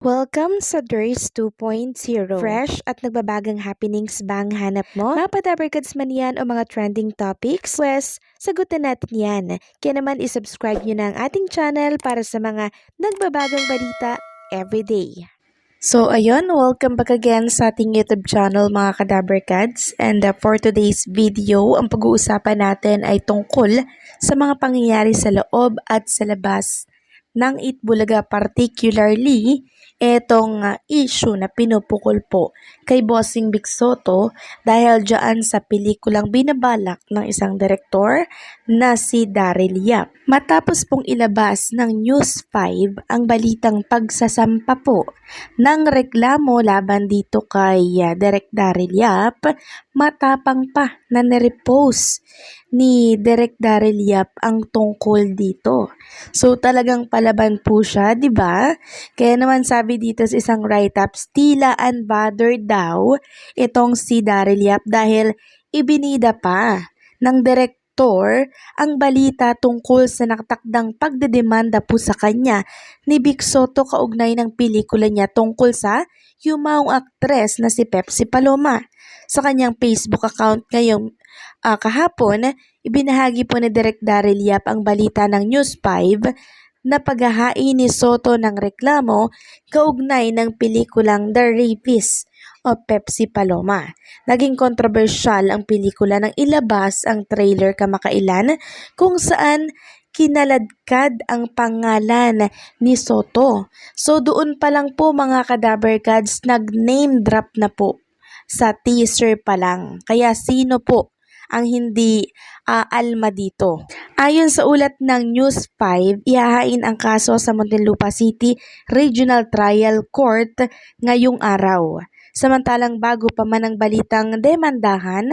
Welcome sa Durs 2.0. Fresh at nagbabagang happenings bang hanap mo? Mga padabarkads man yan o mga trending topics? Pwes, sagutin natin yan. Kaya naman isubscribe nyo na ang ating channel para sa mga nagbabagang balita everyday. So ayun, welcome back again sa ating YouTube channel mga kadabarkads. And for today's video, ang pag-uusapan natin ay tungkol sa mga pangyayari sa loob at sa labas ng Itbulaga, particularly etong issue na pinupukol po kay Bossing Vic Soto dahil dyan sa pelikulang binabalak ng isang direktor na si Daryl Yap. Matapos pong ilabas ng News 5 ang balitang pagsasampa po ng reklamo laban dito kay Direk Daryl Yap, matapang pa na nirepost ni Direk Daryl Yap ang tungkol dito. So talagang palaban po siya, 'di ba? Kaya naman sabi dito sa isang write-up, tila unbothered daw itong si Daryl Yap dahil ibinida pa ng direktor ang balita tungkol sa nakatakdang pagdedemanda po sa kanya ni Vic Soto kaugnay ng pelikula niya tungkol sa yumaong aktres na si Pepsi Paloma. Sa kanyang Facebook account ngayong kahapon, ibinahagi po ni Direk Daryl Yap ang balita ng News 5 na paghahain ni Soto ng reklamo kaugnay ng pelikulang The Rapist o Pepsi Paloma. Naging kontrobersyal ang pelikula nang ilabas ang trailer kamakailan kung saan kinaladkad ang pangalan ni Soto. So doon pa lang po mga kadabarkads, nag-name drop na po sa teaser pa lang. Kaya sino po ang hindi alma dito? Ayon sa ulat ng News 5, ihahain ang kaso sa Muntinlupa City Regional Trial Court ngayong araw. Samantalang bago pa man ang balitang demandahan,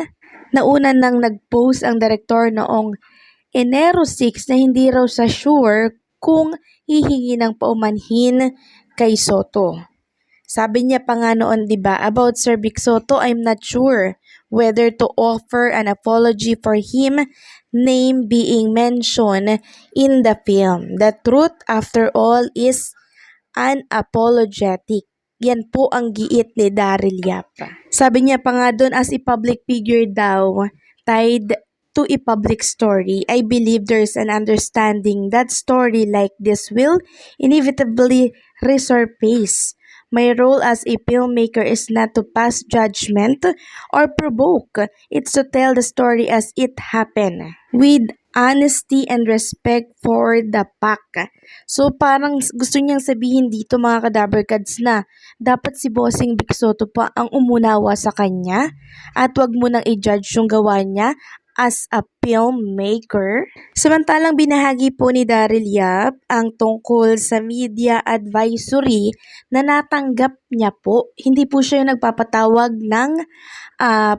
nauna nang nag-post ang direktor noong Enero 6 na hindi raw sa sure kung hihingi ng paumanhin kay Soto. Sabi niya pa nga noon, 'di ba, about Sir Vic Soto, I'm not sure whether to offer an apology for him name being mentioned in the film. The truth, after all, is unapologetic. Yan po ang giit ni Daryl Yap. Sabi niya pa nga doon, as a public figure daw, tied to a public story, I believe there's an understanding that story like this will inevitably resurface. My role as a filmmaker is not to pass judgment or provoke. It's to tell the story as it happened with honesty and respect for the pack. So parang gusto niyang sabihin dito mga kadabarkads na dapat si Bossing Vic Soto pa ang umunawa sa kanya at wag mo nang i-judge yung gawa niya as a filmmaker. Samantalang binahagi po ni Daryl Yap ang tungkol sa media advisory na natanggap niya po. Hindi po siya yung nagpapatawag ng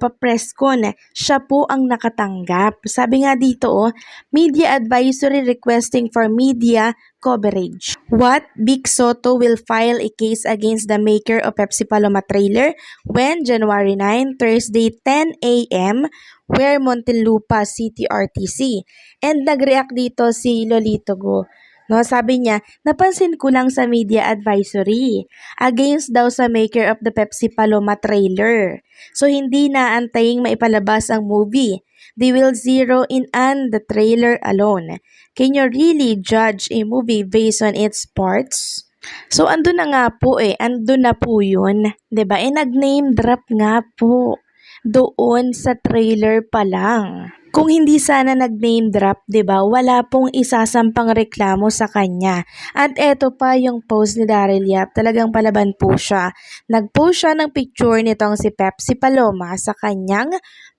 pa-press con. Siya po ang nakatanggap. Sabi nga dito, media advisory requesting for media coverage. What? Vic Soto will file a case against the maker of Pepsi Paloma trailer when January 9, Thursday, 10 a.m., where Muntinlupa City RTC. And nag-react dito si Lolito Go. No, sabi niya, napansin ko lang sa media advisory against daw sa maker of the Pepsi Paloma trailer. So hindi na antaying maipalabas ang movie. They will zero in on the trailer alone. Can you really judge a movie based on its parts? So andun na nga po andun na po yun. 'Di ba? Nag-name drop nga po doon sa trailer pa lang. Kung hindi sana nag-name drop, 'di ba? Wala pong isasampang reklamo sa kanya. At eto pa yung post ni Daryl Yap, talagang palaban po siya. Nag-post siya ng picture nitong si Pepsi Paloma sa kanyang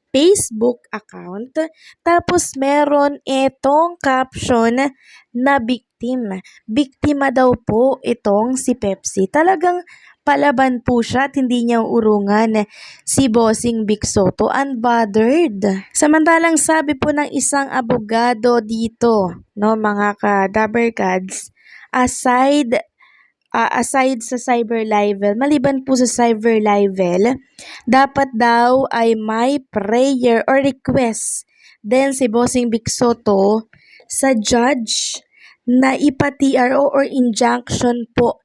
Facebook account. Tapos meron itong caption na victim. Biktima daw po itong si Pepsi. Talagang palaban po siya at hindi niya urungan si Bossing Vic Soto, unbothered. Samantalang sabi po ng isang abogado dito, no mga ka-dabarkads, aside sa cyber libel, maliban po sa cyber libel, dapat daw ay may prayer or request then si Bossing Vic Soto sa judge na ipa-TRO or injunction po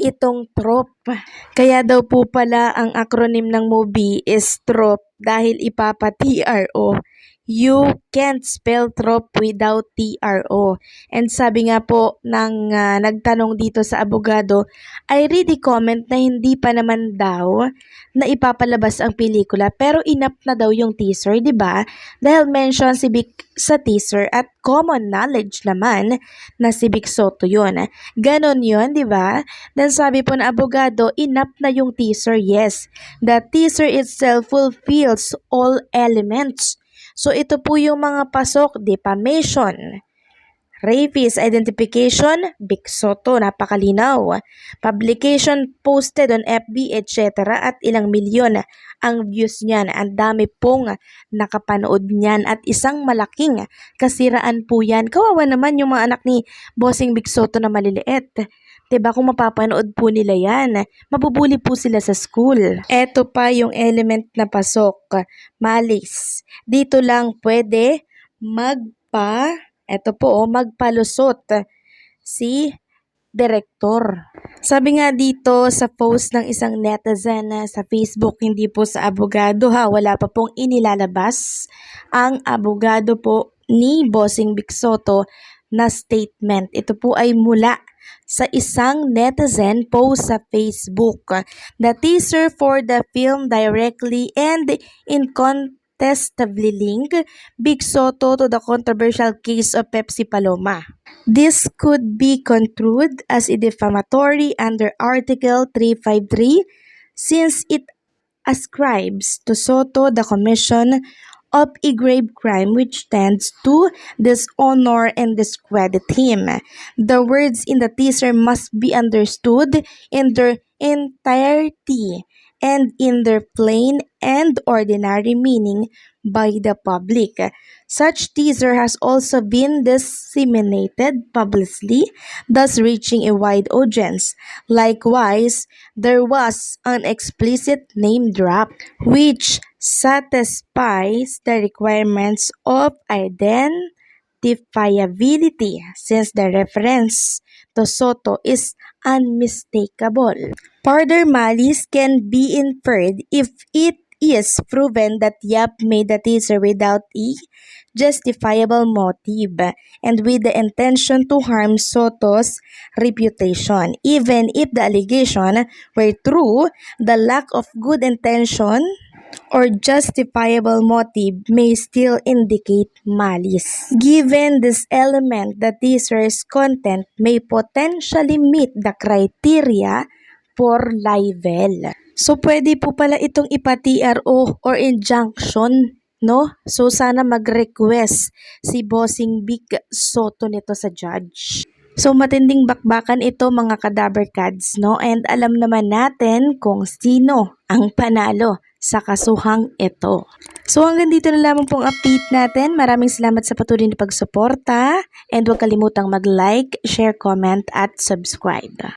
itong trope. Kaya daw po pala ang acronym ng movie is trope dahil ipapa-TRO. You can't spell trope without TRO. And sabi nga po ng nagtanong dito sa abogado, I read the comment na hindi pa naman daw na ipapalabas ang pelikula pero enough na daw yung teaser, di ba? Dahil mention si Vic sa teaser at common knowledge naman na si Vic Soto yun. Ganon yun, di ba? Then sabi po ng abogado, enough na yung teaser, yes. The teaser itself fulfills all elements. So ito po yung mga pasok, defamation, rapist identification, Vic Soto, napakalinaw. Publication posted on FB, etc. At ilang milyon ang views niyan. Ang dami pong nakapanood niyan at isang malaking kasiraan po yan. Kawawa naman yung mga anak ni Bossing Vic Soto na maliliit. Diba kung mapapanood po nila yan, mabubuli po sila sa school. Eto pa yung element na pasok, malis. Dito lang pwede magpalusot si direktor. Sabi nga dito sa post ng isang netizen sa Facebook, hindi po sa abogado ha, wala pa pong inilalabas ang abogado po ni Bossing Vic Soto na statement. Ito po ay mula sa isang netizen post sa Facebook. The teaser for the film directly and incontestably link Vic Soto to the controversial case of Pepsi Paloma. This could be construed as a defamatory under Article 353 since it ascribes to Soto the commission of a grave crime which tends to dishonor and discredit him. The words in the teaser must be understood in their entirety and in their plain and ordinary meaning by the public. Such teaser has also been disseminated publicly, thus reaching a wide audience. Likewise, there was an explicit name drop, which satisfies the requirements of identifiability since the reference to Soto is unmistakable. Further malice can be inferred if it is proven that Yap made the teaser without a justifiable motive and with the intention to harm Soto's reputation. Even if the allegation were true, the lack of good intention or justifiable motive may still indicate malice. Given this element, the teaser's content may potentially meet the criteria for libel. So, pwede po pala itong ipa-TRO or injunction, no? So, sana mag-request si Bossing Vic Soto nito sa judge. So, matinding bakbakan ito mga Kadaver Kads, no? And alam naman natin kung sino ang panalo sa kasuhang ito. So hanggang dito na lamang pong update natin. Maraming salamat sa patuloy na pagsuporta and huwag kalimutang mag-like, share, comment at subscribe.